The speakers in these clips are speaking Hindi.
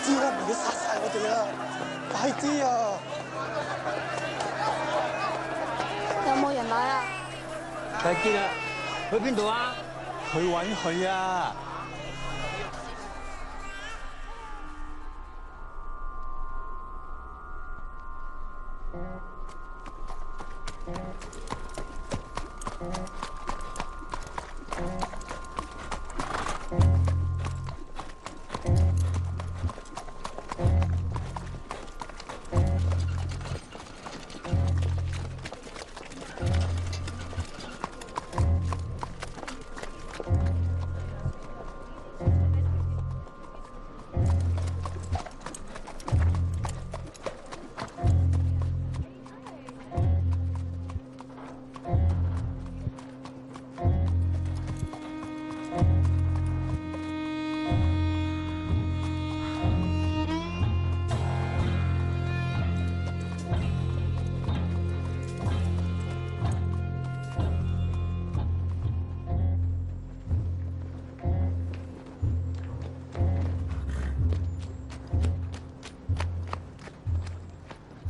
知啦，唔好殺晒我哋啊！快啲啊！有冇人買啊？睇見啦，去邊度啊？去揾佢啊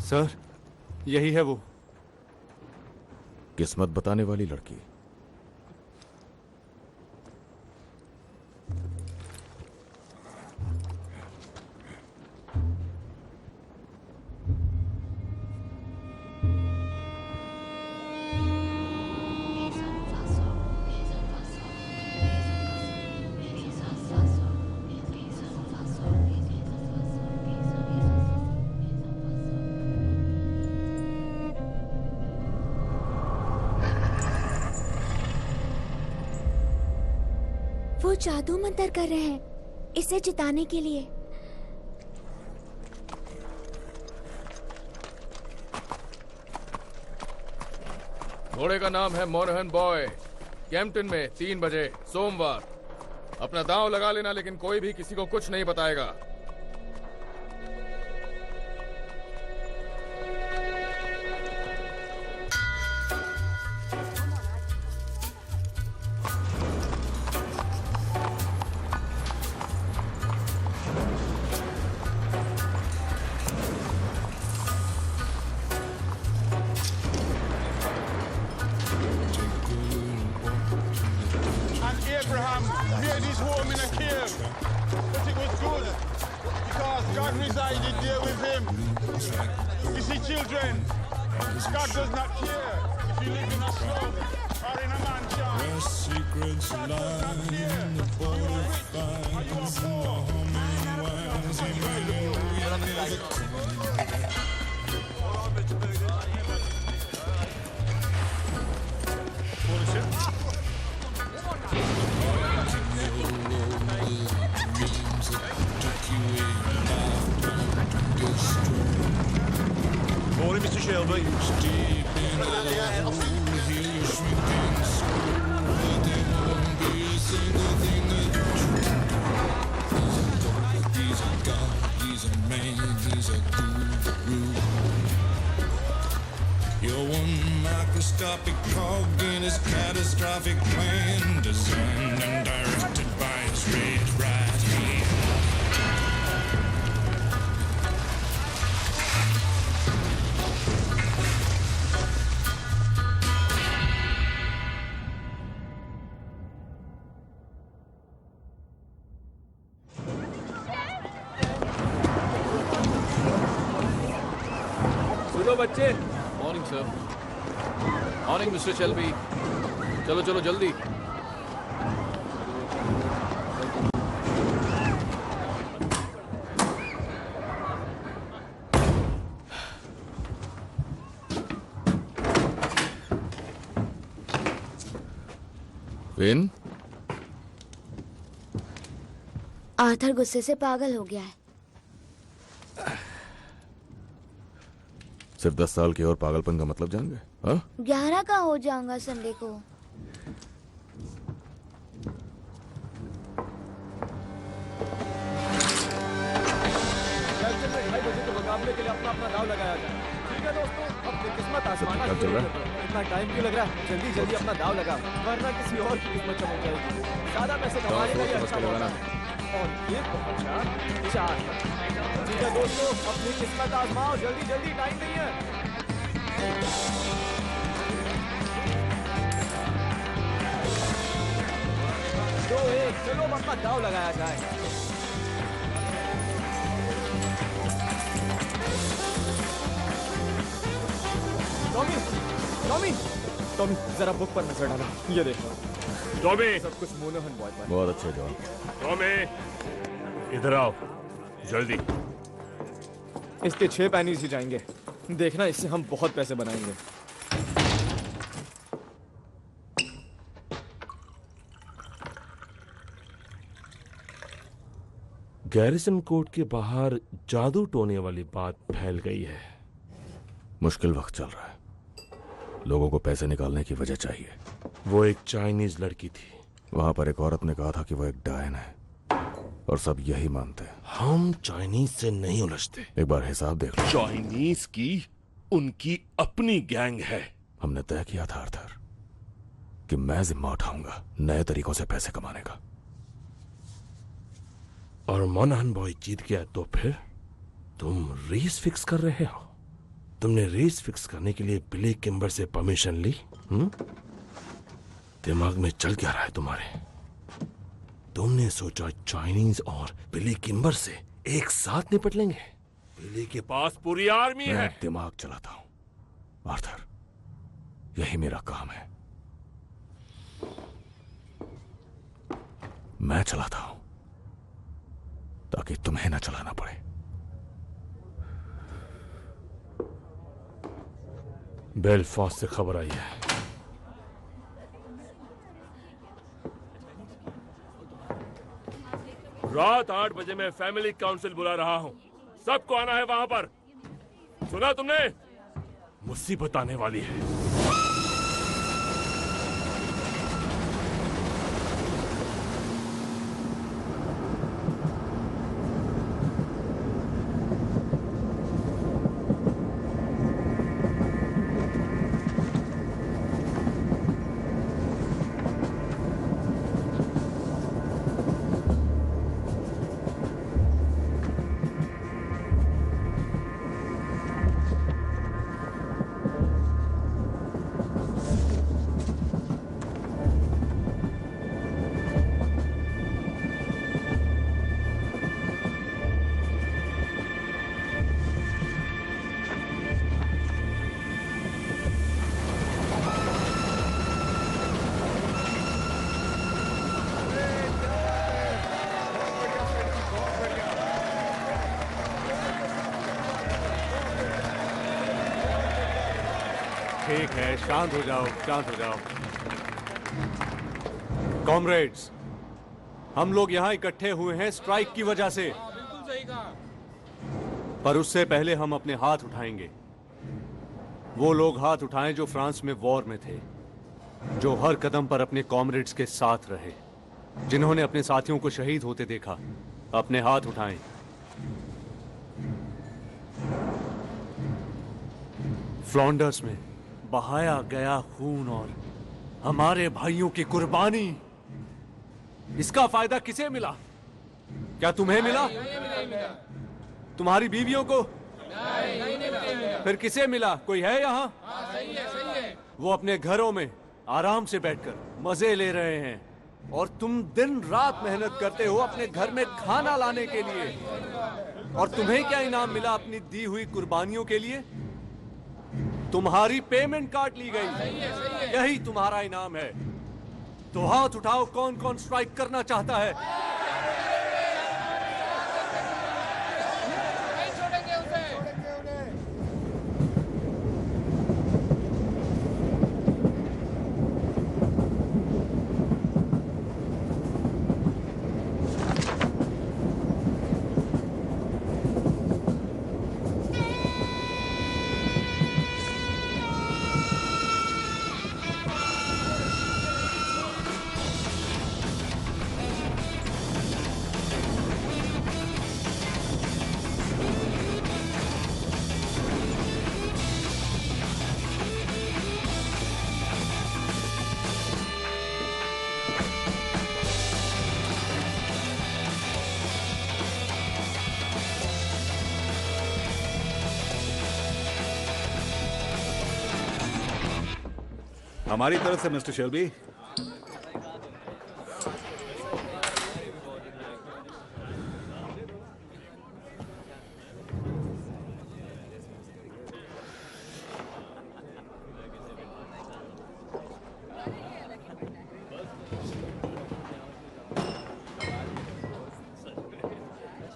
！सर, यही है वो। किस्मत बताने वाली लड़की। वो जादू मंतर कर रहे हैं इसे जिताने के लिए। घोड़े का नाम है मोरहन बॉय। कैंपटन में 3 बजे सोमवार। अपना दांव लगा लेना, लेकिन कोई भी किसी को कुछ नहीं बताएगा। Abraham made his home in a cave, but it was good because God resided there with him. You see, children, God does not care if you live in a slum or in a mansion. God does not care if you are rich or you are poor. Morning, Mr. Shelby. You're one microscopic cog in his catastrophic plan, designed and directed by his red right hand. सुनो बच्चे। Morning sir. Morning mister Shelby. चलो चलो जल्दी। विन, आर्थर गुस्से से पागल हो गया है। सिर्फ 10 साल के और पागलपन का मतलब जान गए? हाँ? 11 का हो जाऊंगा संडे को। मुकाबले के लिए अपना अपना दाव लगाया जाए। ठीक है दोस्तों, अब किस्मत आजमाना चल रहा है? इतना टाइम क्यों लग रहा है? जल्दी जल्दी अपना दाव लगा, वरना किसी और की किस्मत चमक जाएगी। ज्यादा पैसे कमाने का ये अच्छा मौका है। और ये पहुंचा 4 पर। ठीक है दोस्तों, अपनी किस्मत आजमाओ, जल्दी जल्दी, टाइम नहीं है। दो एक, चलो अपना दाव लगाया जाए। टॉमी, टॉमी, टॉमी, जरा बुक पर नजर डालो। ये देखो टॉमी, सब कुछ मोनोहन बॉय पर। बहुत अच्छे जॉन। टॉमी, इधर आओ जल्दी। इसके 6 पैनीज ही जाएंगे। देखना, इससे हम बहुत पैसे बनाएंगे। गैरिसन कोर्ट के बाहर जादू टोने वाली बात फैल गई है। मुश्किल वक्त चल रहा है, लोगों को पैसे निकालने की वजह चाहिए। वो एक चाइनीज लड़की थी। वहां पर एक औरत ने कहा था कि वो एक डायन है और सब यही मानते हैं। हम चाइनीज से नहीं उलझते। एक बार हिसाब देख लो। चाइनीज की उनकी अपनी गैंग है। हमने तय किया था आर्थर कि मैं जिम्मा उठाऊंगा नए तरीकों से पैसे कमाने का। और मोनाहन बॉय जीत गया तो फिर तुम रेस फिक्स कर रहे हो। तुमने रेस फिक्स करने के लिए बिली किम्बर से परमिशन ली? दिमाग में चल क्या रहा है तुम्हारे? तुमने सोचा चाइनीज और बिली किम्बर से एक साथ निपट लेंगे? बिली के पास पूरी आर्मी है। मैं दिमाग चलाता हूं आर्थर, यही मेरा काम है। मैं चलाता हूं ताकि तुम्हें ना चलाना पड़े। बेलफास्ट से खबर आई है। रात 8 बजे मैं फैमिली काउंसिल बुला रहा हूं। सबको आना है वहां पर। सुना तुमने? मुसीबत आने वाली है। ठीक है, शांत हो जाओ, शांत हो जाओ। कॉमरेड्स, हम लोग यहाँ इकट्ठे हुए हैं स्ट्राइक की वजह से। पर उससे पहले हम अपने हाथ उठाएंगे। वो लोग हाथ उठाएं जो फ्रांस में वॉर में थे, जो हर कदम पर अपने कॉमरेड्स के साथ रहे, जिन्होंने अपने साथियों को शहीद होते देखा। अपने हाथ उठाएं। फ्लॉन्डर्स में बहाया गया खून और हमारे भाइयों की कुर्बानी, इसका फायदा किसे मिला? क्या तुम्हें मिला? तुम्हारी बीवियों को? फिर किसे मिला? कोई है यहाँ? वो अपने घरों में आराम से बैठकर मजे ले रहे हैं और तुम दिन रात मेहनत करते हो अपने घर में खाना लाने के लिए। और तुम्हें क्या इनाम मिला अपनी दी हुई कुर्बानियों के लिए? तुम्हारी पेमेंट काट ली गई, यही तुम्हारा इनाम है। तो हाथ उठाओ, कौन कौन स्ट्राइक करना चाहता है? हमारी तरफ से मिस्टर शेल्बी।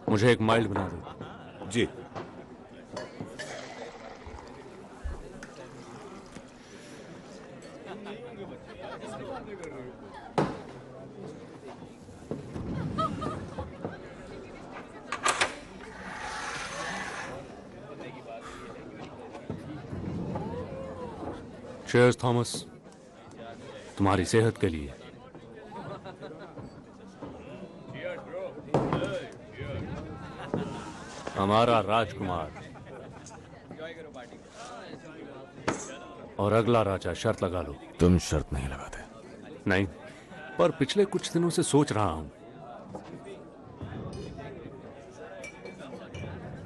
मुझे एक माइल्ड बना दो। जी। चीयर्स थॉमस, तुम्हारी सेहत के लिए। हमारा राजकुमार और अगला राजा। शर्त लगा लो। तुम शर्त नहीं लगाते। नहीं, पर पिछले कुछ दिनों से सोच रहा हूं।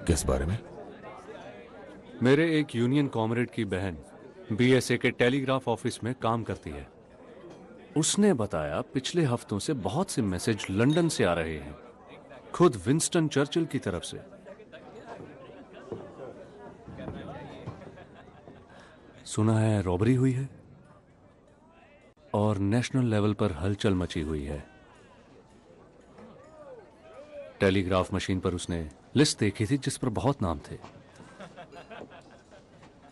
किस बारे में? मेरे एक यूनियन कॉमरेड की बहन बीएसए के टेलीग्राफ ऑफिस में काम करती है। उसने बताया पिछले हफ्तों से बहुत से मैसेज लंदन से आ रहे हैं, खुद विंस्टन चर्चिल की तरफ से। सुना है रॉबरी हुई है और नेशनल लेवल पर हलचल मची हुई है। टेलीग्राफ मशीन पर उसने लिस्ट देखी थी जिस पर बहुत नाम थे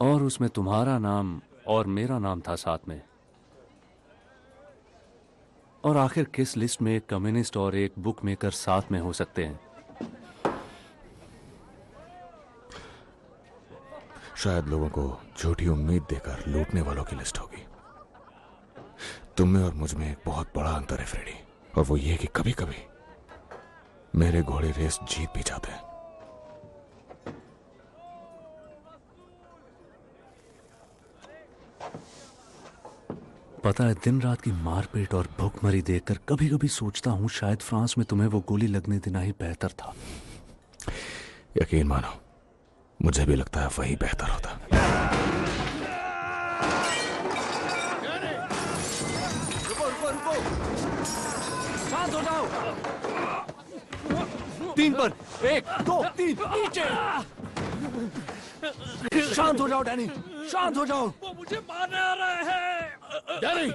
और उसमें तुम्हारा नाम और मेरा नाम था साथ में। और आखिर किस लिस्ट में एक कम्युनिस्ट और एक बुक मेकर साथ में हो सकते हैं? शायद लोगों को झूठी उम्मीद देकर लूटने वालों की लिस्ट होगी। तुम में और मुझ में एक बहुत बड़ा अंतर है फ्रेडी, और वो ये कि कभी कभी मेरे घोड़े रेस जीत भी जाते हैं। पता है, दिन रात की मारपीट और भूखमरी देखकर कभी कभी सोचता हूं शायद फ्रांस में तुम्हें वो गोली लगने देना ही बेहतर था। यकीन मानो, मुझे भी लगता है वही बेहतर होता। रुको रुको रुको, शांत हो जाओ। 3 पर 1 2 3 नीचे। शांत हो जाओ डैनी, शांत हो जाओ। वो मुझे मारने आ रहे हैं। डैनी,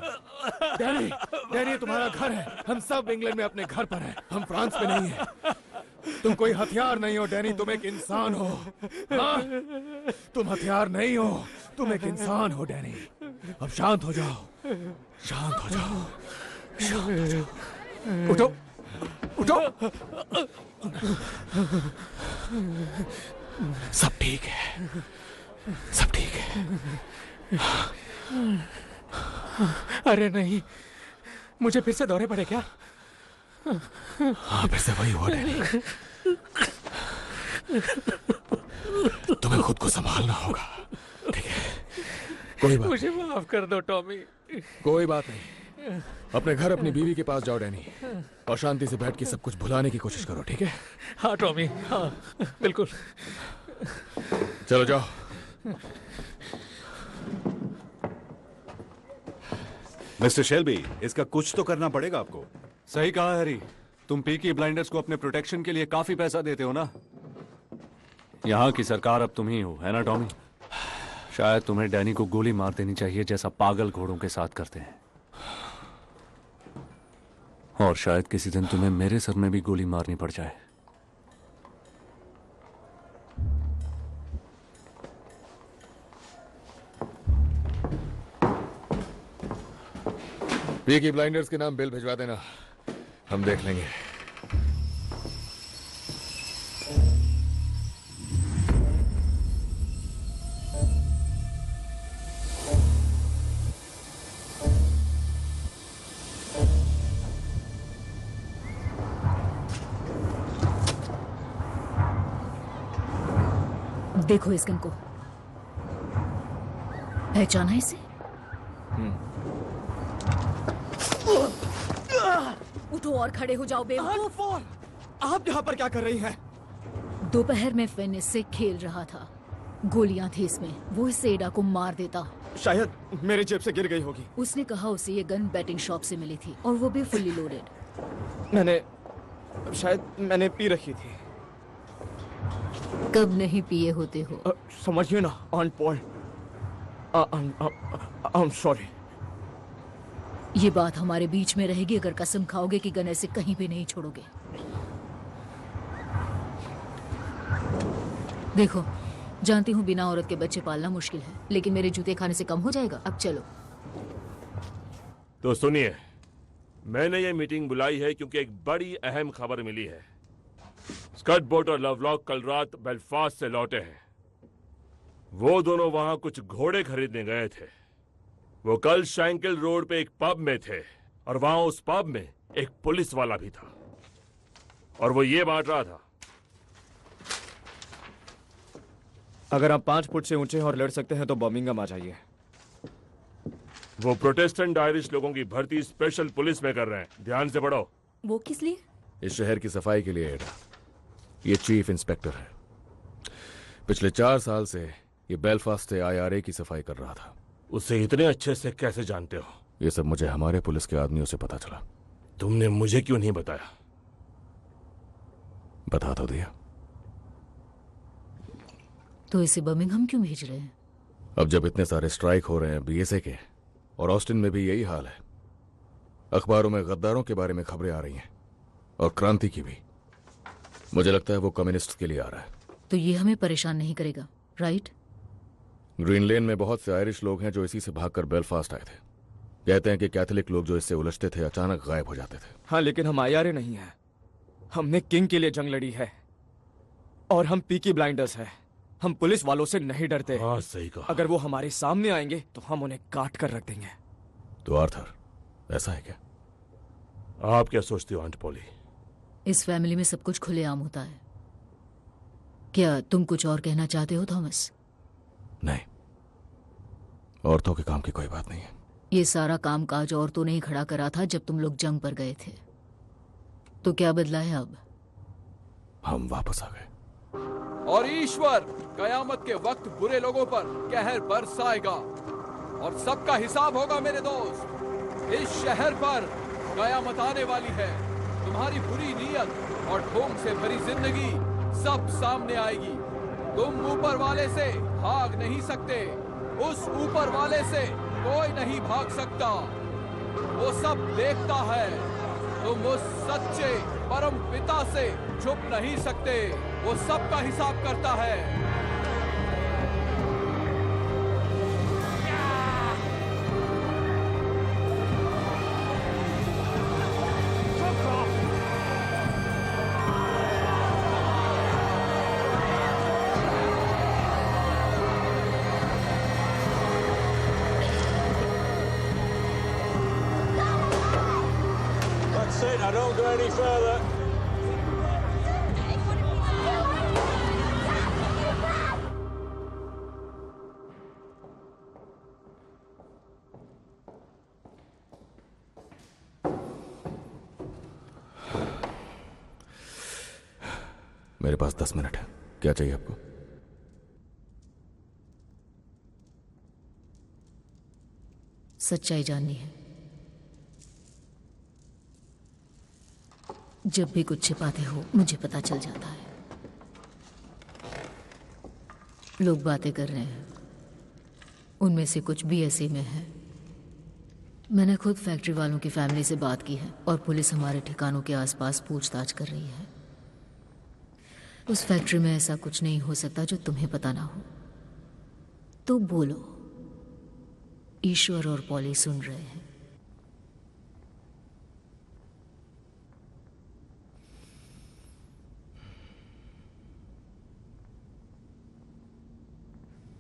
डैनी, डैनी तुम्हारा घर है। हम सब इंग्लैंड में अपने घर पर हैं। हम फ्रांस में नहीं हैं। तुम कोई हथियार नहीं हो डैनी, तुम एक इंसान हो। हाँ? तुम हथियार नहीं हो, तुम एक इंसान हो डैनी। अब शांत हो जाओ, शांत हो जाओ, शांत हो जाओ। उठो, उठो। सब ठीक है, सब ठीक है। अरे नहीं, मुझे फिर से दौरे पड़े क्या? हाँ, फिर से वही हुआ डैनी। तुम्हें खुद को संभालना होगा, ठीक है? कोई बात, मुझे माफ कर दो टॉमी। कोई बात नहीं, अपने घर अपनी बीवी के पास जाओ डैनी, और शांति से बैठ के सब कुछ भुलाने की कोशिश करो, ठीक है? हाँ टॉमी, हाँ बिल्कुल। चलो जाओ। मिस्टर शेल्बी, इसका कुछ तो करना पड़ेगा आपको। सही कहा हैरी, तुम पीकी ब्लाइंडर्स को अपने प्रोटेक्शन के लिए काफी पैसा देते हो ना। यहाँ की सरकार अब तुम ही हो, है ना टॉमी? शायद तुम्हें डैनी को गोली मार देनी चाहिए जैसा पागल घोड़ों के साथ करते हैं। और शायद किसी दिन तुम्हें मेरे सर में भी गोली मारनी पड़ जाए। पीकी ब्लाइंडर्स के नाम बिल भिजवा देना, हम देख लेंगे। देखो इस गन को, पहचाना इसे? उठो और खड़े हो जाओ बेवकूफ। आप यहाँ पर क्या कर रही हैं? दोपहर में फिन इससे खेल रहा था, गोलियां थी इसमें, वो इस एडा को मार देता। शायद मेरे जेब से गिर गई होगी। उसने कहा उसे ये गन बैटिंग शॉप से मिली थी और वो भी फुल्ली लोडेड। मैंने पी रखी थी। कब नहीं पिए होते हो? समझिए ना on point. I am sorry. ये बात हमारे बीच में रहेगी अगर कसम खाओगे कि गन ऐसे कहीं भी नहीं छोड़ोगे। देखो, जानती हूँ बिना औरत के बच्चे पालना मुश्किल है, लेकिन मेरे जूते खाने से कम हो जाएगा। अब चलो। तो सुनिए, मैंने ये मीटिंग बुलाई है क्योंकि एक बड़ी अहम खबर मिली है। स्कट बोट और लवलॉक कल रात बेलफास्ट से लौटे हैं। वो दोनों वहां कुछ घोड़े खरीदने गए थे। वो कल शैंकिल रोड पे एक पब में थे और वहां उस पब में एक पुलिस वाला भी था और वो ये बांट रहा था। अगर आप 5 फुट से ऊंचे और लड़ सकते हैं तो बर्मिंघम आ जाइए। वो प्रोटेस्टेंट आयरिश लोगों की भर्ती स्पेशल पुलिस में कर रहे हैं। ध्यान से पढ़ो। वो किस लिए? इस शहर की सफाई के लिए एडा। ये चीफ इंस्पेक्टर है। पिछले 4 साल से ये बेलफास्ट से IRA की सफाई कर रहा था। उसे इतने अच्छे से कैसे जानते हो? ये सब मुझे हमारे पुलिस के आदमियों से पता चला। तुमने मुझे क्यों नहीं बताया? बता तो दिया। तो इसे बर्मिंघम क्यों भेज रहे हैं? अब जब इतने सारे स्ट्राइक हो रहे हैं BSA के, और ऑस्टिन में भी यही हाल है, अखबारों में गद्दारों के बारे में खबरें आ रही हैं और क्रांति की भी। मुझे लगता है वो कम्युनिस्ट के लिए आ रहा है। तो ये हमें परेशान नहीं करेगा, राइट? ग्रीन लेन में बहुत से आयरिश लोग हैं जो इसी से भागकर बेलफास्ट आए थे। कहते हैं कि कैथोलिक लोग जो इससे उलझते थे अचानक गायब हो जाते थे। हाँ, लेकिन हम IRA नहीं हैं। हमने किंग के लिए जंग लड़ी है और हम पीकी ब्लाइंडर्स हैं। हम पुलिस वालों से नहीं डरते। हाँ, सही कहा। अगर वो हमारे सामने आएंगे तो हम उन्हें काट कर रख देंगे। तो आर्थर, ऐसा है क्या? आप क्या सोचते हो आंट पॉली? इस फैमिली में सब कुछ खुलेआम होता है। क्या तुम कुछ और कहना चाहते हो थॉमस? नहीं, औरतों के काम की कोई बात नहीं है। ये सारा काम काज औरतों ने ही खड़ा करा था जब तुम लोग जंग पर गए थे। तो क्या बदला है अब? हम वापस आ गए। और ईश्वर कयामत के वक्त बुरे लोगों पर कहर बरसाएगा और सबका हिसाब होगा मेरे दोस्त। इस शहर पर कयामत आने वाली है। तुम्हारी बुरी नीयत और ढोंग से भरी जिंदगी सब सामने आएगी। तुम ऊपर वाले से भाग नहीं सकते। उस ऊपर वाले से कोई नहीं भाग सकता। वो सब देखता है। तुम उस सच्चे परम पिता से छुप नहीं सकते। वो सबका हिसाब करता है। That's it, I don't go any further. मेरे पास 10 मिनट है। क्या चाहिए आपको? सच्चाई जाननी है। जब भी कुछ छिपाते हो मुझे पता चल जाता है। लोग बातें कर रहे हैं, उनमें से कुछ BSA में है। मैंने खुद फैक्ट्री वालों की फैमिली से बात की है और पुलिस हमारे ठिकानों के आसपास पूछताछ कर रही है। उस फैक्ट्री में ऐसा कुछ नहीं हो सकता जो तुम्हें पता ना हो। तो बोलो, ईश्वर और पॉली सुन रहे हैं।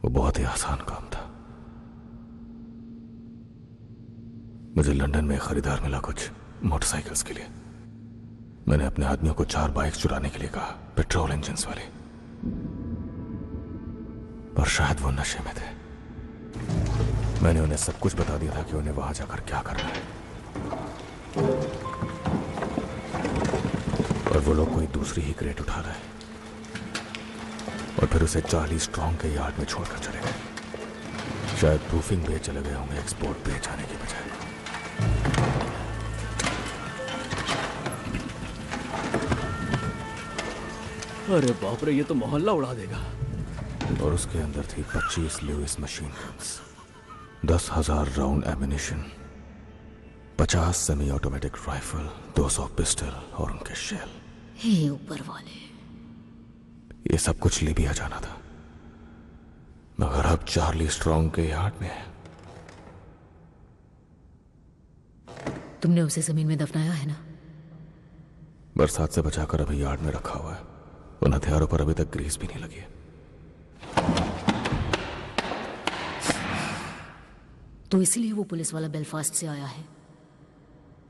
वो बहुत ही आसान काम था। मुझे लंदन में खरीदार मिला कुछ मोटरसाइकिल्स के लिए। मैंने अपने आदमियों को 4 बाइक्स चुराने के लिए कहा, पेट्रोल इंजन्स वाली। पर शायद वो नशे में थे। मैंने उन्हें सब कुछ बता दिया था कि उन्हें वहां जाकर क्या करना है। और वो लोग कोई दूसरी ही क्रेट उठा रहे और फिर उसे 40 स्ट्रॉन्ग के यार्ड में छोड़कर चले गए। शायद प्रूफिंग पे चले गए होंगे, एक्सपोर्ट पे जाने के बजाय। अरे बाप रे, ये तो मोहल्ला उड़ा देगा। और उसके अंदर थी 25 Lewis machine guns, 10,000 round ammunition, 50 semi automatic rifle, 200 pistol और उनके शेल। हे ऊपर वाले, ये सब कुछ लीबिया जाना था, मगर अब चार्ली स्ट्रॉन्ग के यार्ड में है। तुमने उसे जमीन में दफनाया है ना? बरसात से बचाकर अभी यार्ड में रखा हुआ है। उन हथियारों पर अभी तक ग्रीस भी नहीं लगी है। तो इसलिए वो पुलिस वाला बेलफास्ट से आया है।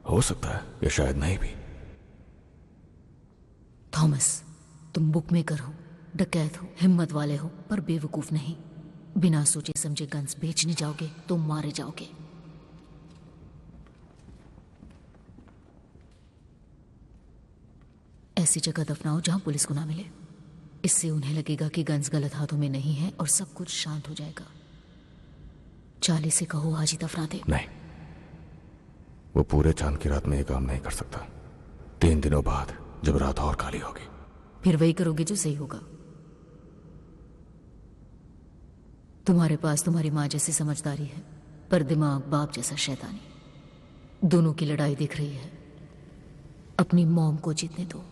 हो सकता है, या शायद नहीं भी। थॉमस, तुम बुक मेकर हो, डकैत हो, हिम्मत वाले हो, पर बेवकूफ नहीं। बिना सोचे समझे गन्स बेचने जाओगे तो मारे जाओगे। ऐसी जगह दफनाओ जहां पुलिस को ना मिले। इससे उन्हें लगेगा कि गन्स गलत हाथों में नहीं है और सब कुछ शांत हो जाएगा। चार्ली से कहो आज ही दफना दे। नहीं, वो पूरे चांद की रात में ये काम नहीं कर सकता। 3 दिनों बाद जब रात और काली होगी, फिर वही करोगे जो सही होगा। तुम्हारे पास तुम्हारी माँ जैसी समझदारी है, पर दिमाग बाप जैसा शैतानी। दोनों की लड़ाई दिख रही है। अपनी मॉम को जीतने दो।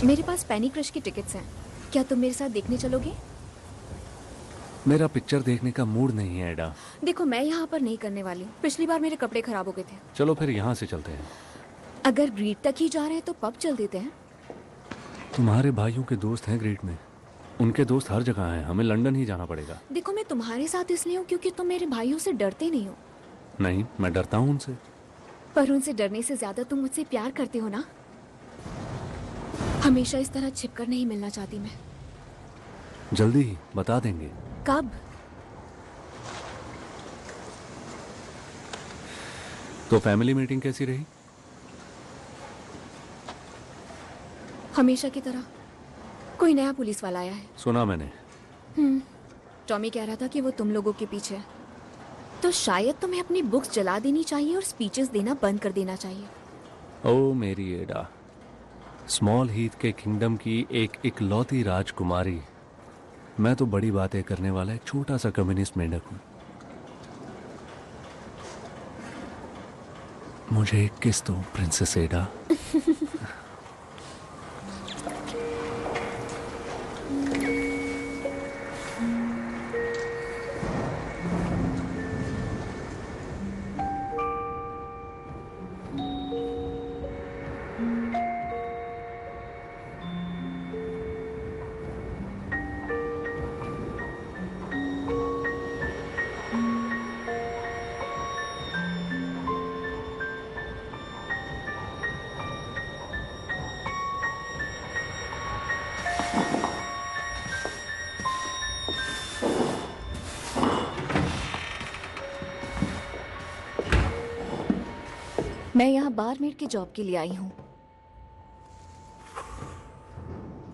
मेरे पास पैनी क्रश की टिकट्स हैं, क्या तुम मेरे साथ देखने चलोगे? मेरा पिक्चर देखने का मूड नहीं है एडा। देखो, मैं यहाँ पर नहीं करने वाली। पिछली बार मेरे कपड़े खराब हो गए थे। चलो फिर यहाँ से चलते हैं। अगर ग्रीट तक ही जा रहे हैं तो पब चल देते हैं। तुम्हारे भाइयों के दोस्त हैं ग्रीट में, उनके दोस्त हर जगह हैं। हमें लंदन ही जाना पड़ेगा। देखो, मैं तुम्हारे साथ इसलिए हूँ क्योंकि तुम मेरे भाइयों से डरते नहीं हो। नहीं, मैं डरता हूँ उनसे। पर उनसे डरने से ज्यादा तुम मुझसे प्यार करते हो ना। हमेशा इस तरह छिपकर नहीं मिलना चाहती मैं। जल्दी ही बता देंगे। कब? तो फैमिली मीटिंग कैसी रही? हमेशा की तरह। कोई नया पुलिस वाला आया है। सुना मैंने। टॉमी कह रहा था कि वो तुम लोगों के पीछे है। तो शायद तुम्हें अपनी बुक्स जला देनी चाहिए और स्पीचेस देना बंद कर देना चाहिए। ओ मेरी एडा, स्मॉल हीथ के किंगडम की एक इकलौती राजकुमारी। मैं तो बड़ी बातें करने वाला एक छोटा सा कम्युनिस्ट मेंढक हूं। मुझे एक किस दो प्रिंसेस एडा। मैं यहाँ बारमेड की जॉब के लिए आई हूँ।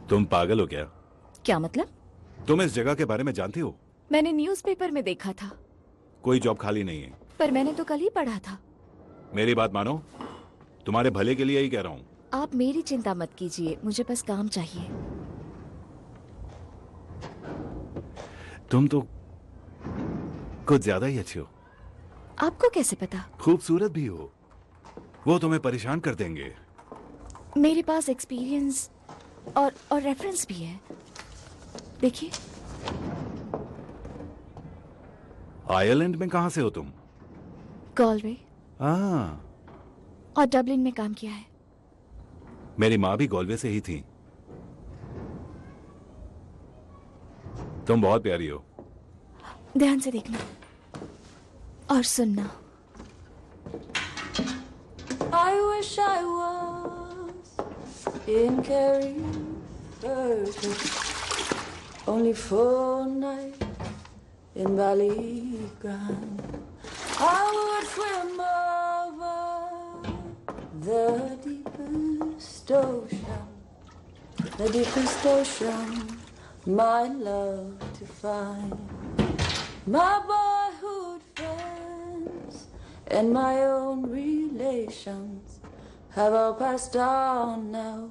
तुम पागल हो क्या? क्या मतलब? तुम इस जगह के बारे में जानती हो? मैंने न्यूज़पेपर में देखा था। कोई जॉब खाली नहीं है। पर मैंने तो कल ही पढ़ा था। मेरी बात मानो, तुम्हारे भले के लिए ही कह रहा हूँ। आप मेरी चिंता मत कीजिए, मुझे बस काम चाहिए। तुम तो कुछ ज्यादा ही अच्छी हो। आपको कैसे पता? खूबसूरत भी हो। वो तुम्हें परेशान कर देंगे। मेरे पास एक्सपीरियंस और रेफरेंस भी है। देखिए। आयरलैंड में कहां से हो तुम? गॉलवे हाँ, और डबलिन में काम किया है। मेरी माँ भी गॉलवे से ही थी। तुम बहुत प्यारी हो। ध्यान से देखना और सुनना। I wish I was in Carrie only for a night in Ballygrand. I would swim over the deepest ocean, my love to find. My boyhood friends and my own relations have all passed on now,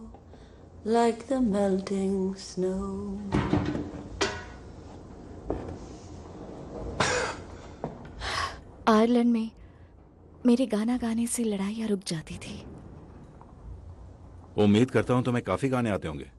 like the melting snow. Ireland में मेरे गाना गाने से लड़ाइयाँ रुक जाती थी। उम्मीद करता हूं तुम्हें काफी गाने आते होंगे।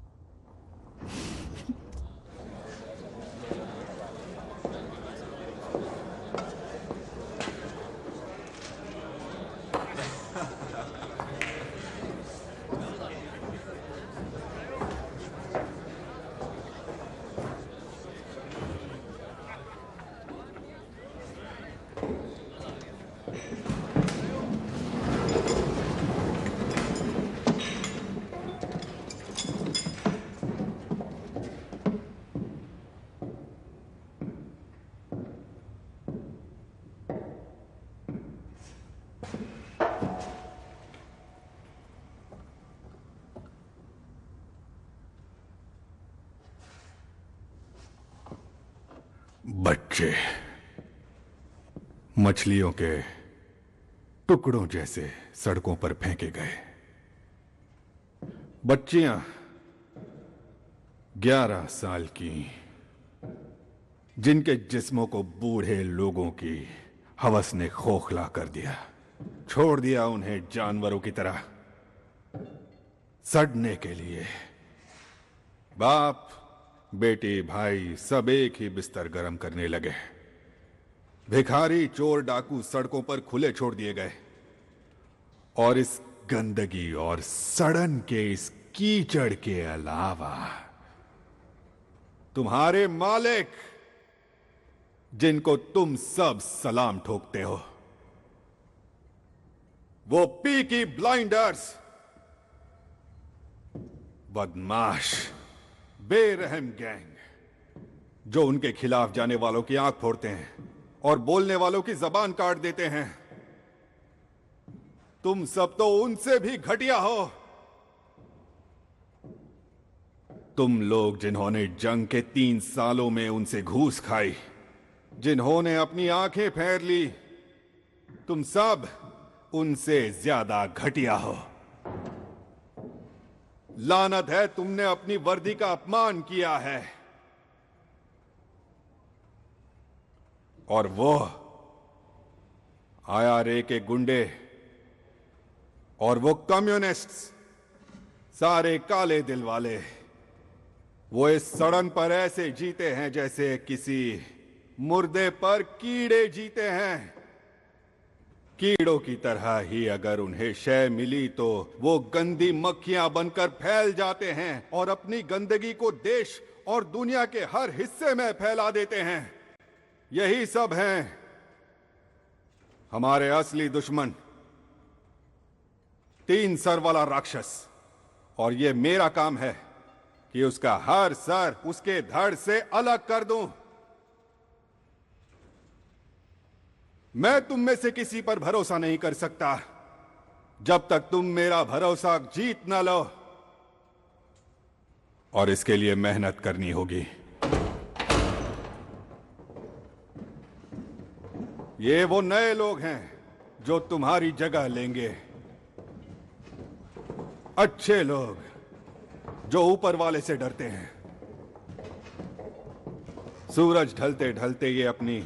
बच्चे मछलियों के टुकड़ों जैसे सड़कों पर फेंके गए। बच्चियां 11 साल की, जिनके जिस्मों को बूढ़े लोगों की हवस ने खोखला कर दिया, छोड़ दिया उन्हें जानवरों की तरह सड़ने के लिए। बाप बेटी भाई सब एक ही बिस्तर गर्म करने लगे। भिखारी चोर डाकू सड़कों पर खुले छोड़ दिए गए और इस गंदगी और सड़न के इस कीचड़ के अलावा तुम्हारे मालिक, जिनको तुम सब सलाम ठोकते हो, वो पीकी ब्लाइंडर्स, बदमाश बेरहम गैंग जो उनके खिलाफ जाने वालों की आंख फोड़ते हैं और बोलने वालों की जबान काट देते हैं। तुम सब तो उनसे भी घटिया हो। तुम लोग जिन्होंने जंग के 3 सालों में उनसे घूस खाई, जिन्होंने अपनी आंखें फेर ली, तुम सब उनसे ज्यादा घटिया हो। लानत है, तुमने अपनी वर्दी का अपमान किया है। और वो IRA के गुंडे और वो कम्युनिस्ट्स, सारे काले दिल वाले, वो इस सड़न पर ऐसे जीते हैं जैसे किसी मुर्दे पर कीड़े जीते हैं। कीड़ों की तरह ही अगर उन्हें शय मिली तो वो गंदी मक्खियां बनकर फैल जाते हैं और अपनी गंदगी को देश और दुनिया के हर हिस्से में फैला देते हैं। यही सब हैं हमारे असली दुश्मन, 3 सर वाला राक्षस। और ये मेरा काम है कि उसका हर सर उसके धड़ से अलग कर दूं। मैं तुम में से किसी पर भरोसा नहीं कर सकता जब तक तुम मेरा भरोसा जीत ना लो, और इसके लिए मेहनत करनी होगी। ये वो नए लोग हैं जो तुम्हारी जगह लेंगे, अच्छे लोग जो ऊपर वाले से डरते हैं। सूरज ढलते ढलते ये अपनी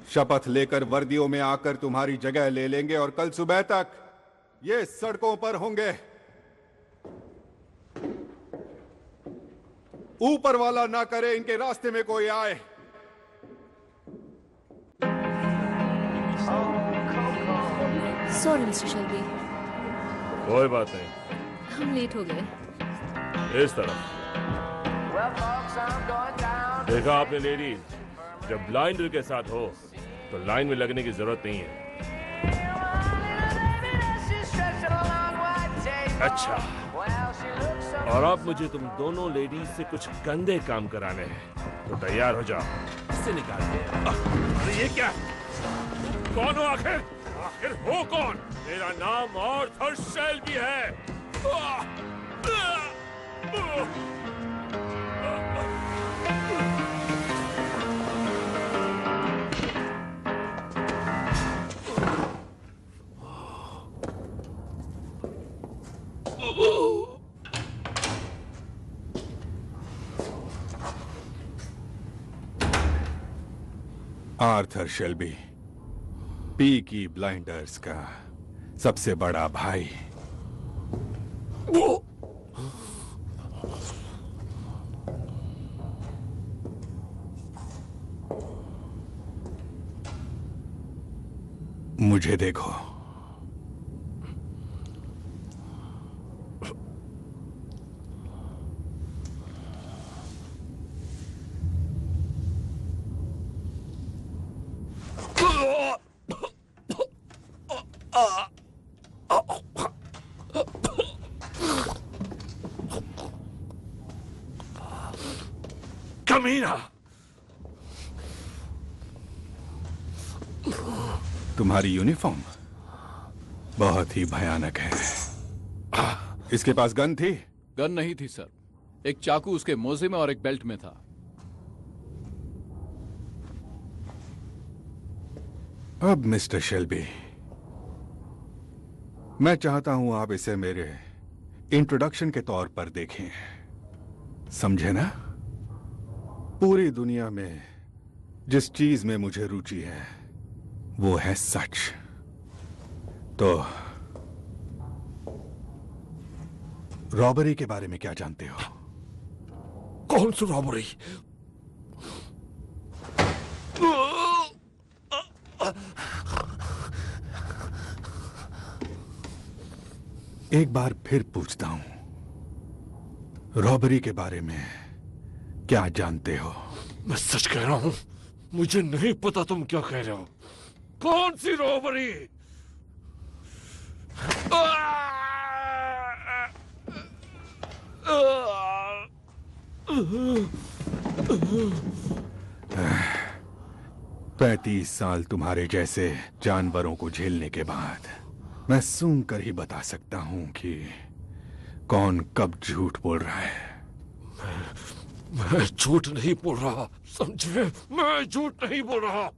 शपथ लेकर वर्दियों में आकर तुम्हारी जगह ले लेंगे और कल सुबह तक ये सड़कों पर होंगे। ऊपर वाला ना करे इनके रास्ते में कोई आए। सॉरी मिस्टर शेल्बी, कोई बात नहीं, हम लेट हो गए। इस तरफ देखा आपने लेडीज, जब ब्लाइंडर के साथ हो तो लाइन में लगने की जरूरत नहीं है। अच्छा, और अब मुझे तुम दोनों लेडीज से कुछ गंदे काम कराने हैं, तो तैयार हो जाओ। इससे निकाल दे। अरे ये क्या? कौन हो आखिर? आखिर हो कौन? मेरा नाम आर्थर शेल्बी है। आर्थर शेल्बी, पीकी ब्लाइंडर्स का सबसे बड़ा भाई। मुझे देखो, कमीना, तुम्हारी यूनिफॉर्म बहुत ही भयानक है। इसके पास गन थी? गन नहीं थी सर, एक चाकू उसके मोजे में और एक बेल्ट में था। अब मिस्टर शेल्बी, मैं चाहता हूं आप इसे मेरे इंट्रोडक्शन के तौर पर देखें, समझे ना? पूरी दुनिया में जिस चीज में मुझे रुचि है वो है सच। तो रॉबरी के बारे में क्या जानते हो? कौन सी रॉबरी? एक बार फिर पूछता हूं, रॉबरी के बारे में क्या जानते हो? मैं सच कह रहा हूं, मुझे नहीं पता तुम क्या कह रहे हो। कौन सी रॉबरी? पैंतीस साल तुम्हारे जैसे जानवरों को झेलने के बाद मैं सूंघ कर ही बता सकता हूं कि कौन कब झूठ बोल रहा है। मैं झूठ नहीं बोल रहा, समझे? मैं झूठ नहीं बोल रहा।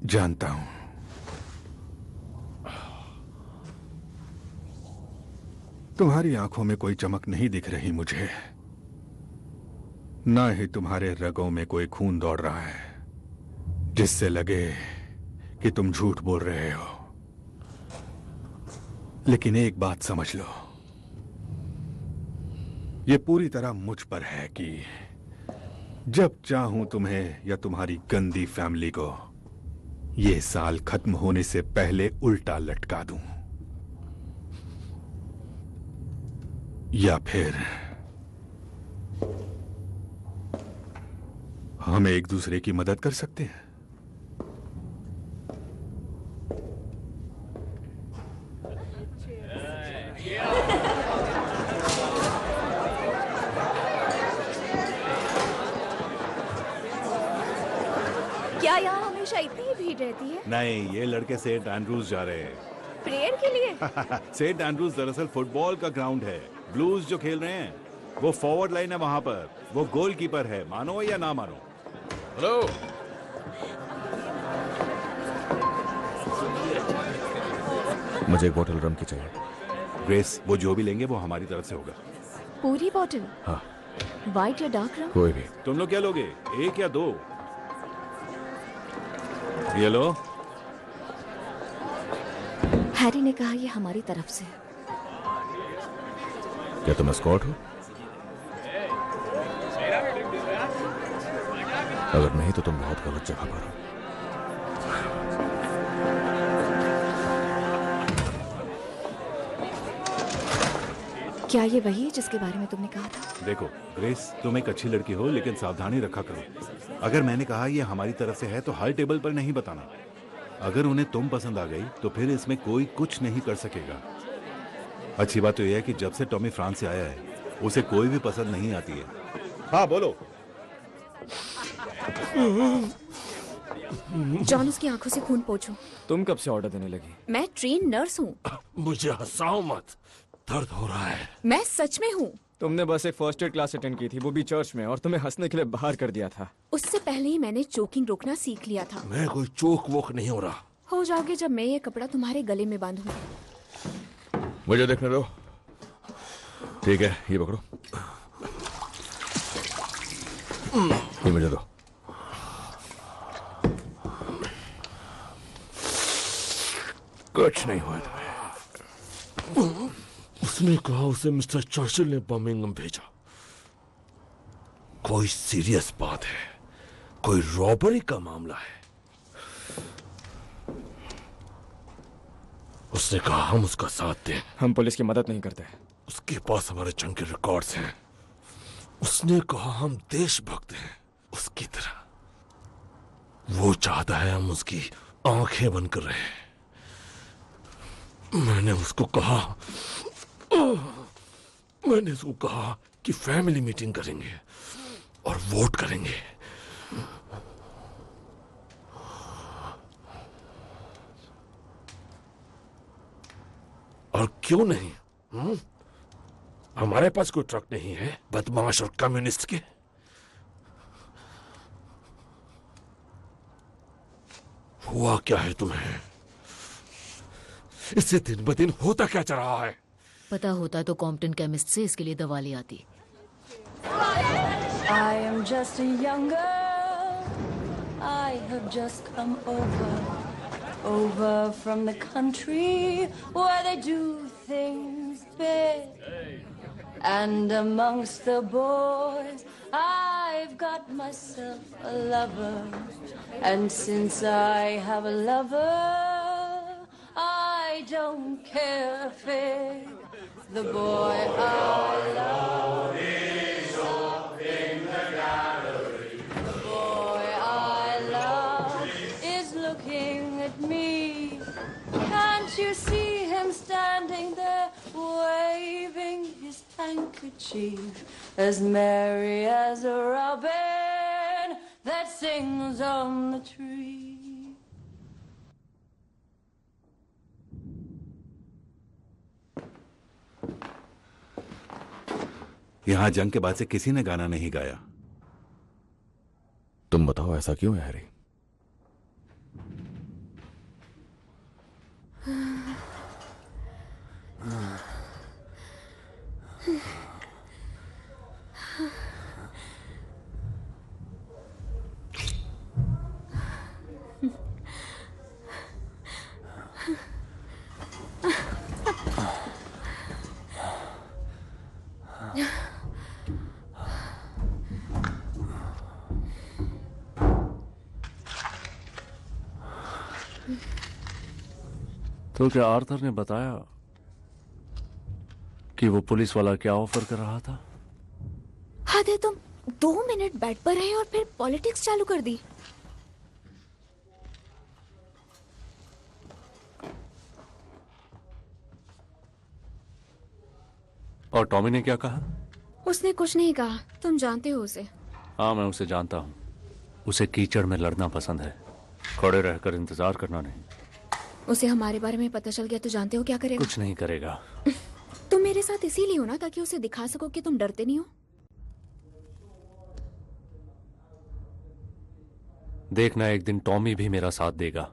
जानता हूं, तुम्हारी आंखों में कोई चमक नहीं दिख रही मुझे, ना ही तुम्हारे रगों में कोई खून दौड़ रहा है जिससे लगे कि तुम झूठ बोल रहे हो। लेकिन एक बात समझ लो, यह पूरी तरह मुझ पर है कि जब चाहूं तुम्हें या तुम्हारी गंदी फैमिली को यह साल खत्म होने से पहले उल्टा लटका दूं, या फिर हम एक दूसरे की मदद कर सकते हैं। क्या यहाँ हमेशा इतनी ही भीड़ रहती है? नहीं, ये लड़के सेंट एंड्रूज जा रहे हैं। प्रेयर के लिए? सेंट एंड्रूज दरअसल फुटबॉल का ग्राउंड है। ब्लूज जो खेल रहे हैं वो फॉरवर्ड लाइन है, वहां पर वो गोलकीपर है, मानो या ना मानो। हेलो, मुझे एक बोतल रम की चाहिए। ग्रेस, वो जो भी लेंगे वो हमारी तरफ से होगा। पूरी बॉटल? हाँ। व्हाइट या डार्क रम? कोई भी। तुम लोग क्या लोगे, एक या दो? ये लो। हैरी ने कहा ये हमारी तरफ से है। क्या तुम एस्कॉर्ट हो? अगर नहीं तो तुम बहुत गलत जगह पर हो। क्या ये वही है जिसके बारे में तुमने कहा था? देखो ग्रेस, तुम एक अच्छी लड़की हो, लेकिन सावधानी रखा करो। अगर मैंने कहा ये हमारी तरफ से है तो हर टेबल पर नहीं बताना। अगर उन्हें तुम पसंद आ गई तो फिर इसमें कोई कुछ नहीं कर सकेगा। अच्छी बात तो यह है कि जब से टॉमी फ्रांस से आया है उसे कोई भी पसंद नहीं आती है। हाँ बोलो। जॉन, उसकी आंखों से खून पोंछो। तुम कब से ऑर्डर देने लगी? मैं ट्रेन नर्स हूँ। मुझे हंसाओ मत, दर्द हो रहा है। मैं सच में हूँ। तुमने बस एक फर्स्ट एड क्लास अटेंड की थी, वो भी चर्च में, और तुम्हें हंसने के लिए बाहर कर दिया था। उससे पहले ही मैंने चोकिंग रोकना सीख लिया था। मैं कोई चोक वोक नहीं हो रहा। हो जाओगे जब मैं ये कपड़ा तुम्हारे गले में बांधूंगी। मुझे देखने दो। ठीक है, ये पकड़ो। ये मुझे दो। कुछ नहीं हुआ तुम्हें। उसने कहा उसे मिस्टर चर्चिल ने बर्मिंघम भेजा। कोई सीरियस बात है, कोई रॉबरी का मामला है। उसने कहा हम उसका साथ दें। हम पुलिस की मदद नहीं करते। उसके पास हमारे जंग के रिकॉर्ड्स हैं। उसने कहा हम देशभक्त हैं उसकी तरह। वो चाहता है हम उसकी आंखें बंद कर रहे हैं। मैंने उसको कहा कि फैमिली मीटिंग करेंगे और वोट करेंगे। और क्यों नहीं? हमारे पास कोई ट्रक नहीं है बदमाश और कम्युनिस्ट के। हुआ क्या है तुम्हें? इससे दिन ब दिन होता क्या जा रहा है? पता होता तो कॉम्पटन केमिस्ट से इसके लिए दवा ले आती। I am just a young girl. I have just come over from the country where they do things big. And amongst the boys, I've got myself a lover. And since I have a lover, I don't care a fig. The boy I love is up in the gallery. The boy I love is looking at me. Can't you see him standing there waving his handkerchief, as merry as a robin that sings on the tree? यहाँ जंग के बाद से किसी ने गाना नहीं गाया। तुम बताओ ऐसा क्यों है हैरी? तो क्या आर्थर ने बताया कि वो पुलिस वाला क्या ऑफर कर रहा था? हाँ दे, तुम 2 मिनट बेड पर रहे और फिर पॉलिटिक्स चालू कर दी। और टॉमी ने क्या कहा? उसने कुछ नहीं कहा। तुम जानते हो उसे। हाँ, मैं उसे जानता हूँ। उसे कीचड़ में लड़ना पसंद है, खड़े रहकर इंतजार करना नहीं। उसे हमारे बारे में पता चल गया तो जानते हो क्या करेगा? कुछ नहीं करेगा। तुम मेरे साथ इसीलिए हो ना, ताकि उसे दिखा सको कि तुम डरते नहीं हो। देखना, एक दिन टॉमी भी मेरा साथ देगा।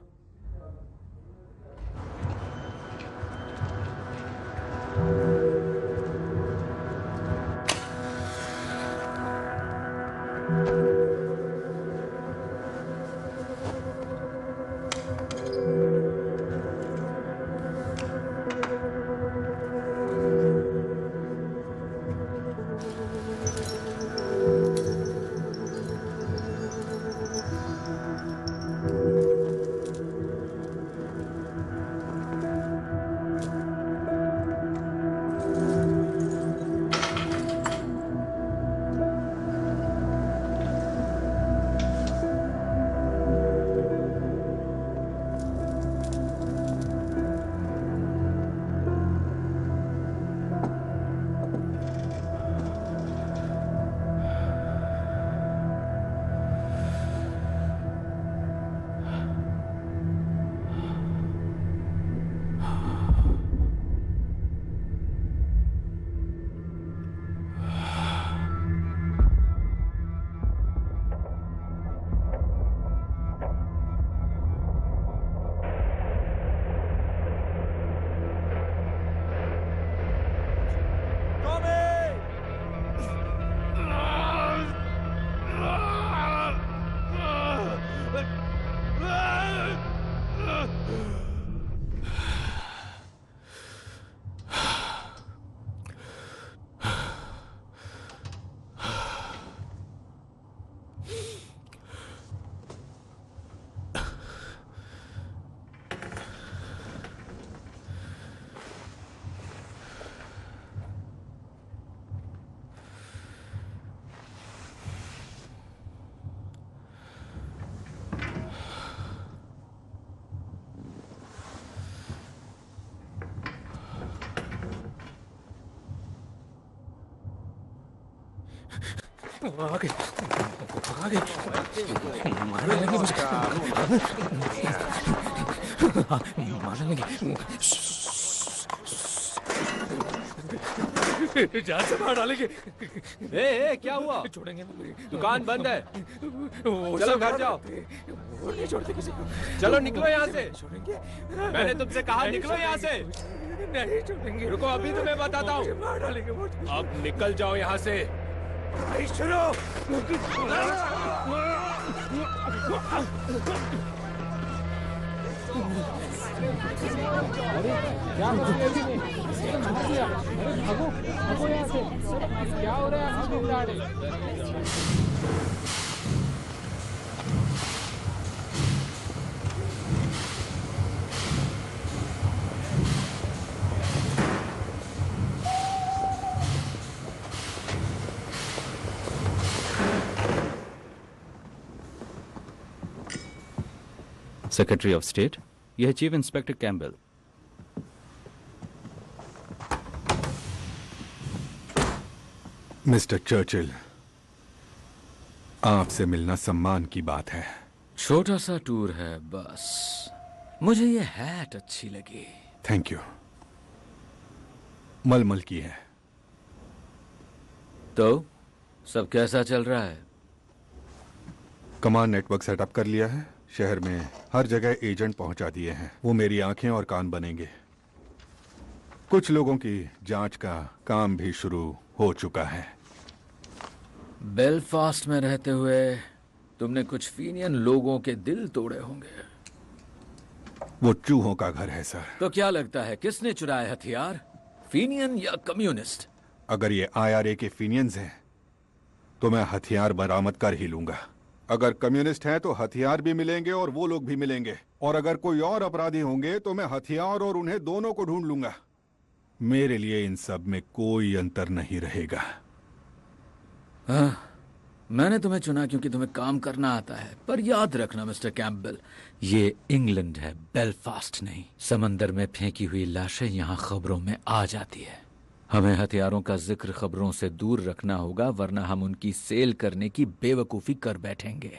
आगे आगे मारने लगी मुझे मारने लगी जान से मार डालेंगे ए, क्या हुआ? छोड़ेंगे दुकान बंद है। चलो घर जाओ। वो नहीं छोड़ते किसी को। चलो निकलो यहाँ से। छोड़ेंगे मैंने तुमसे कहा निकलो यहाँ से। नहीं छोड़ेंगे। रुको अभी तुम्हें बताता हूँ। मार डालेंगे वो। अब निकल जाओ यहाँ से। शुरू क्या हो रहा है? सेक्रेटरी ऑफ स्टेट, यह है chief inspector Campbell. Mister Churchill, आपसे मिलना सम्मान की बात है। छोटा सा टूर है बस। मुझे ये हैट अच्छी लगी। Thank you. मलमल की है। तो सब कैसा चल रहा है? कमांड नेटवर्क सेटअप कर लिया है। शहर में हर जगह एजेंट पहुंचा दिए हैं। वो मेरी आंखें और कान बनेंगे। कुछ लोगों की जांच का काम भी शुरू हो चुका है। बेलफास्ट में रहते हुए तुमने कुछ फीनियन लोगों के दिल तोड़े होंगे। वो चूहों का घर है सर। तो क्या लगता है किसने चुराए हथियार, फीनियन या कम्युनिस्ट? अगर ये IRA के फीनियंस हैं तो मैं हथियार बरामद कर ही लूंगा। अगर कम्युनिस्ट हैं तो हथियार भी मिलेंगे और वो लोग भी मिलेंगे। और अगर कोई और अपराधी होंगे तो मैं हथियार और उन्हें दोनों को ढूंढ लूंगा। मेरे लिए इन सब में कोई अंतर नहीं रहेगा। हाँ, मैंने तुम्हें चुना क्योंकि तुम्हें काम करना आता है। पर याद रखना मिस्टर कैम्पबेल, ये इंग्लैंड है, बेलफास्ट नहीं। समंदर में फेंकी हुई लाशें यहाँ खबरों में आ जाती है। हमें हथियारों का जिक्र खबरों से दूर रखना होगा, वरना हम उनकी सेल करने की बेवकूफी कर बैठेंगे।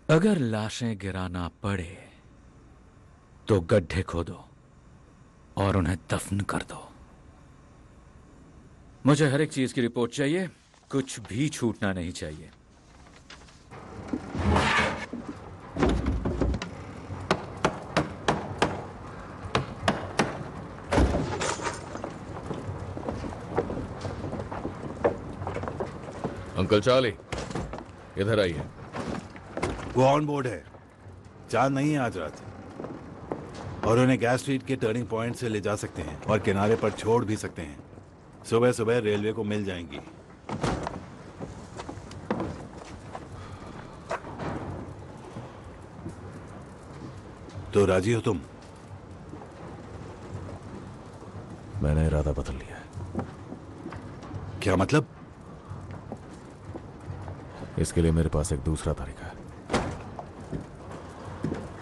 अगर लाशें गिराना पड़े तो गड्ढे खोदो और उन्हें दफन कर दो। मुझे हर एक चीज की रिपोर्ट चाहिए, कुछ भी छूटना नहीं चाहिए। अंकल चार्ली, इधर आइए। वो ऑन बोर्ड है। चांद नहीं है आज रात, और उन्हें गैस स्ट्रीट के टर्निंग पॉइंट से ले जा सकते हैं और किनारे पर छोड़ भी सकते हैं। सुबह सुबह रेलवे को मिल जाएंगी। तो राजी हो तुम? मैंने इरादा बदल लिया है। क्या मतलब? इसके लिए मेरे पास एक दूसरा तरीका है।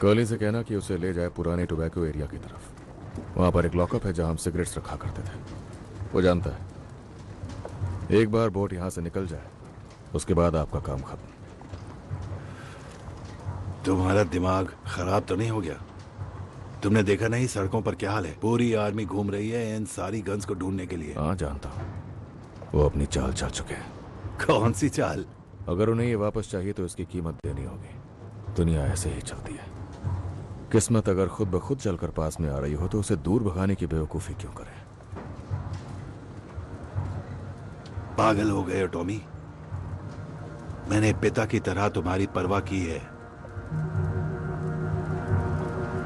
कर्ली से कहना कि उसे ले जाए पुराने टोबैको एरिया की तरफ। वहां पर एक लॉकअप है जहां हम सिगरेट्स रखा करते थे। वो जानता है एक बार बोट यहां से निकल जाए उसके बाद आपका काम खत्म। तुम्हारा दिमाग खराब तो नहीं हो गया? तुमने देखा नहीं सड़कों पर क्या हाल है? पूरी आर्मी घूम रही है इन सारी गन्स को ढूंढने के लिए। हाँ जानता हूं, वो अपनी चाल चल चुके हैं। कौन सी चाल? अगर उन्हें ये वापस चाहिए तो इसकी कीमत देनी होगी। दुनिया ऐसे ही चलती है। किस्मत अगर खुद ब खुद चलकर पास में आ रही हो तो उसे दूर भगाने की बेवकूफी क्यों करें? पागल हो गए हो टॉमी। मैंने पिता की तरह तुम्हारी परवाह की है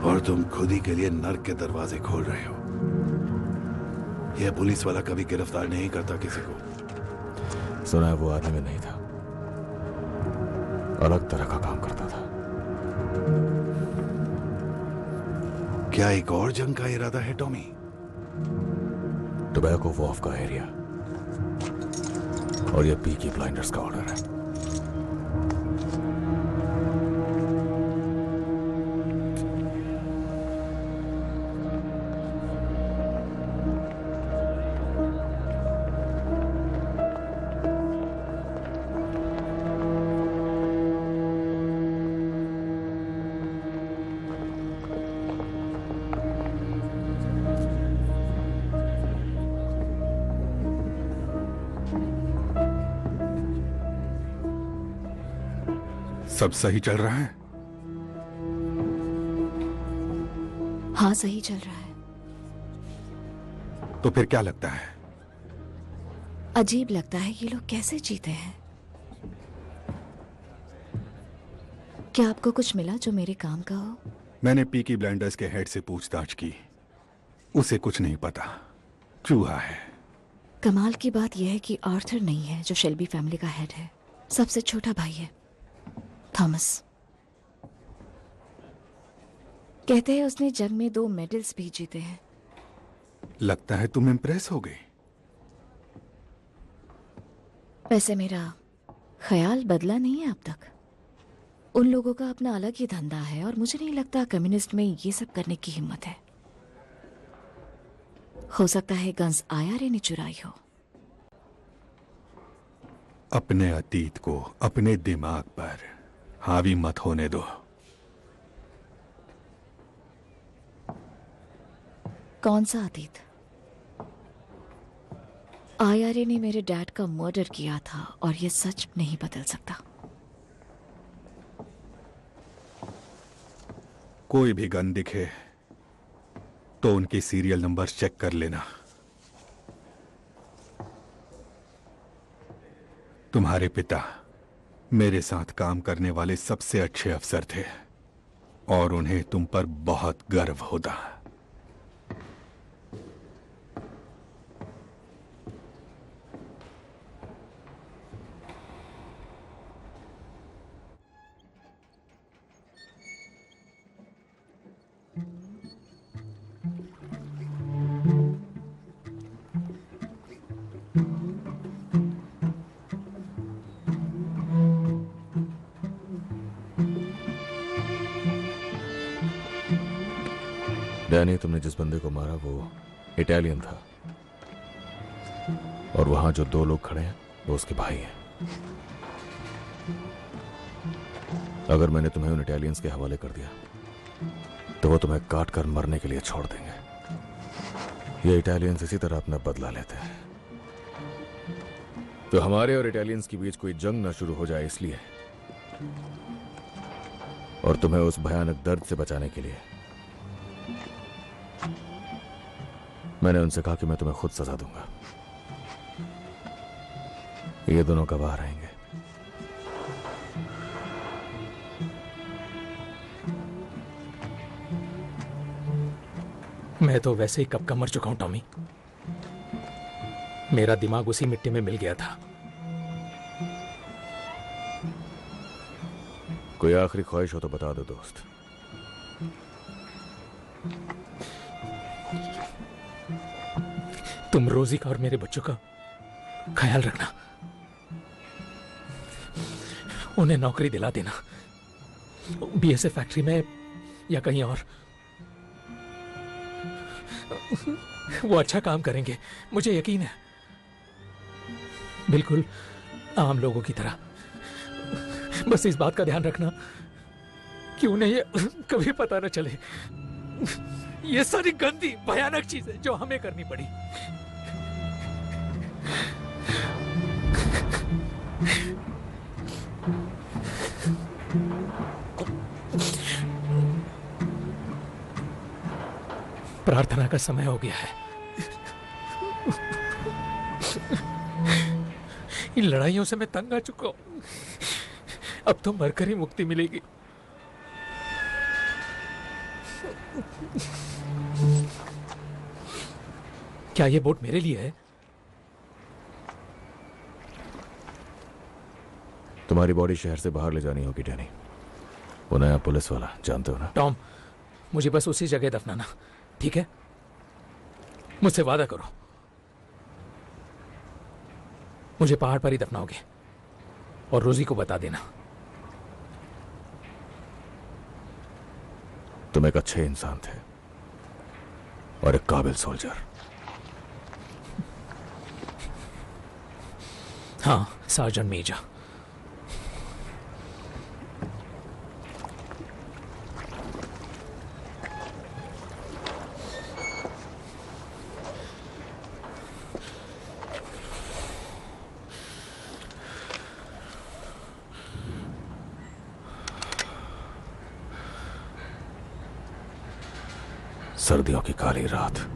और तुम खुद ही के लिए नर्क के दरवाजे खोल रहे हो। यह पुलिस वाला कभी गिरफ्तार नहीं करता किसी को। सुना है वो आदमी में नहीं था, अलग तरह का काम करता था। क्या एक और जंग का इरादा है टॉमी? टोबैको वॉफ का एरिया और ये पीकी ब्लाइंडर्स का ऑर्डर है। सब सही चल रहा है? हाँ, सही चल रहा है। तो फिर क्या लगता है? अजीब लगता है ये लोग कैसे जीते हैं। क्या आपको कुछ मिला जो मेरे काम का हो? मैंने पीकी ब्लाइंडर्स के हेड से पूछताछ की, उसे कुछ नहीं पता, चूहा है। कमाल की बात यह है कि आर्थर नहीं है जो शेल्बी फैमिली का हेड है, सबसे छोटा भाई है थॉमस। कहते हैं उसने जंग में 2 मेडल्स भी जीते हैं। लगता है तुम इम्प्रेस हो गई। वैसे मेरा ख्याल बदला नहीं है अब तक। उन लोगों का अपना अलग ही धंधा है और मुझे नहीं लगता कम्युनिस्ट में ये सब करने की हिम्मत है। हो सकता है गन्स आईआरए ने चुराई हो। अपने अतीत को अपने दिमाग पर हावी मत होने दो। कौन सा अतीत? आईआरए ने मेरे डैड का मर्डर किया था और ये सच नहीं बदल सकता। कोई भी गन दिखे तो उनके सीरियल नंबर्स चेक कर लेना। तुम्हारे पिता मेरे साथ काम करने वाले सबसे अच्छे अफसर थे और उन्हें तुम पर बहुत गर्व होता। डैनी, तुमने जिस बंदे को मारा वो इटालियन था और वहां जो 2 लोग खड़े हैं वो उसके भाई हैं। अगर मैंने तुम्हें उन इटालियंस के हवाले कर दिया तो वो तुम्हें काट कर मरने के लिए छोड़ देंगे। ये इटालियंस इसी तरह अपना बदला लेते हैं। तो हमारे और इटालियंस के बीच कोई जंग ना शुरू हो जाए इसलिए, और तुम्हें उस भयानक दर्द से बचाने के लिए मैंने उनसे कहा कि मैं तुम्हें खुद सजा दूंगा। ये दोनों गवाह रहेंगे। मैं तो वैसे ही कब का मर चुका हूं टॉमी। मेरा दिमाग उसी मिट्टी में मिल गया था। कोई आखिरी ख्वाहिश हो तो बता दो दोस्त। तुम रोजी का और मेरे बच्चों का ख्याल रखना। उन्हें नौकरी दिला देना, बीएसए फैक्ट्री में या कहीं और। वो अच्छा काम करेंगे, मुझे यकीन है, बिल्कुल आम लोगों की तरह। बस इस बात का ध्यान रखना कि उन्हें ये कभी पता न चले। ये सारी गंदी भयानक चीजें जो हमें करनी पड़ी। प्रार्थना का समय हो गया है। इन लड़ाइयों से मैं तंग आ चुका हूं। अब तो मरकर ही मुक्ति मिलेगी। क्या ये बोट मेरे लिए है? तुम्हारी बॉडी शहर से बाहर ले जानी होगी डैनी। वो नया पुलिस वाला, जानते हो ना? टॉम, मुझे बस उसी जगह दफनाना, ठीक है? मुझसे वादा करो, मुझे पहाड़ पर ही दफनाओगे और रोजी को बता देना। तुम एक अच्छे इंसान थे और एक काबिल सोल्जर। हाँ, सार्जेंट मेजर। सर्दियों की काली रात।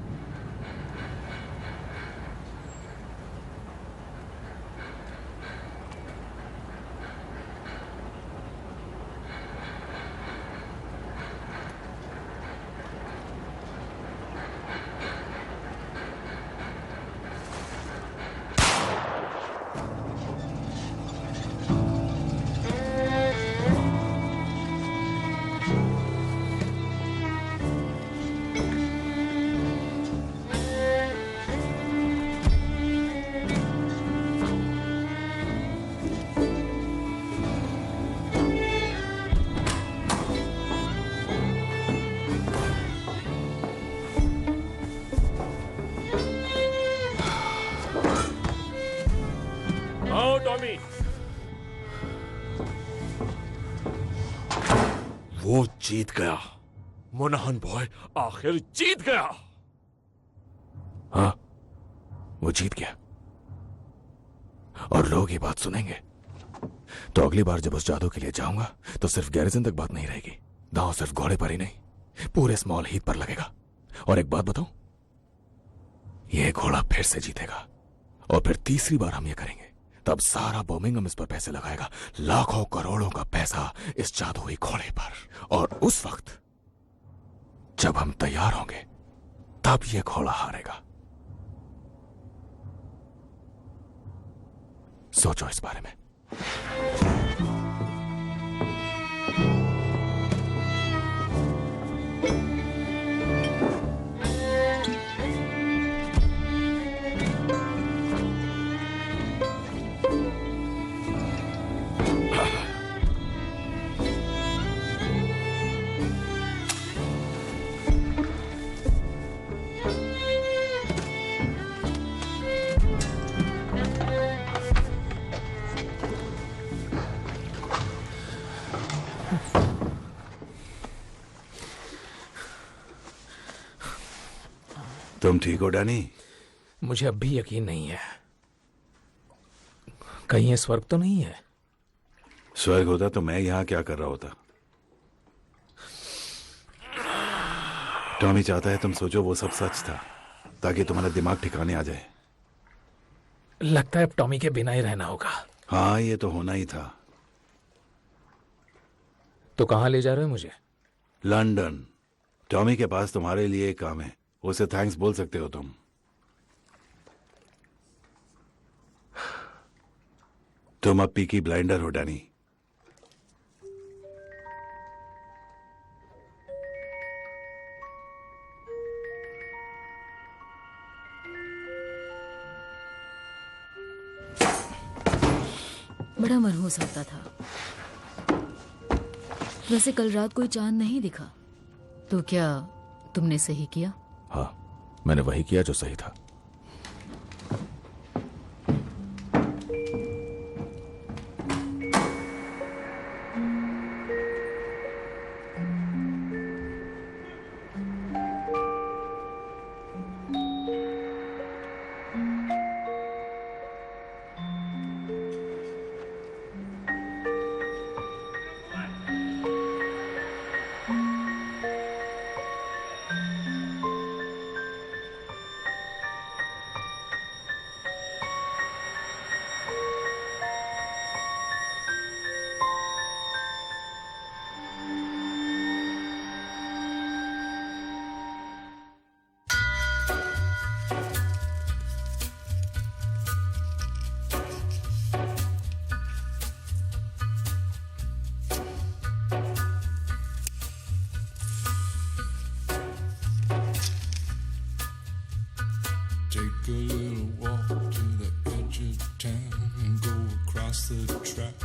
आओ टॉमी। वो जीत गया, मोनाहन बॉय आखिर जीत गया। हाँ, वो जीत गया और लोग ये बात सुनेंगे। तो अगली बार जब उस जादू के लिए जाऊंगा तो सिर्फ गैरिजन तक बात नहीं रहेगी, दांव सिर्फ घोड़े पर ही नहीं पूरे स्मॉल हीथ पर लगेगा। और एक बात बताऊं, ये घोड़ा फिर से जीतेगा और फिर तीसरी बार हम ये करेंगे, तब सारा बर्मिंघम इस पर पैसे लगाएगा, लाखों करोड़ों का पैसा इस जादुई घोड़े पर। और उस वक्त जब हम तैयार होंगे तब ये घोड़ा हारेगा। सोचो इस बारे में। तुम ठीक हो डैनी? मुझे अब भी यकीन नहीं है, कहीं ये स्वर्ग तो नहीं है? स्वर्ग होता तो मैं यहां क्या कर रहा होता? टॉमी चाहता है तुम सोचो वो सब सच था, ताकि तुम्हारा दिमाग ठिकाने आ जाए। लगता है अब टॉमी के बिना ही रहना होगा। हाँ, ये तो होना ही था। तो कहां ले जा रहे हो मुझे? लंदन। टॉमी के पास तुम्हारे लिए एक काम है, उसे थैंक्स बोल सकते हो तुम। तुम अब पीकी ब्लाइंडर हो डैनी। बड़ा मनहूस होता था। वैसे कल रात कोई चांद नहीं दिखा, तो क्या तुमने सही किया? हाँ, मैंने वही किया जो सही था। Take a little walk to the edge of town and go across the track.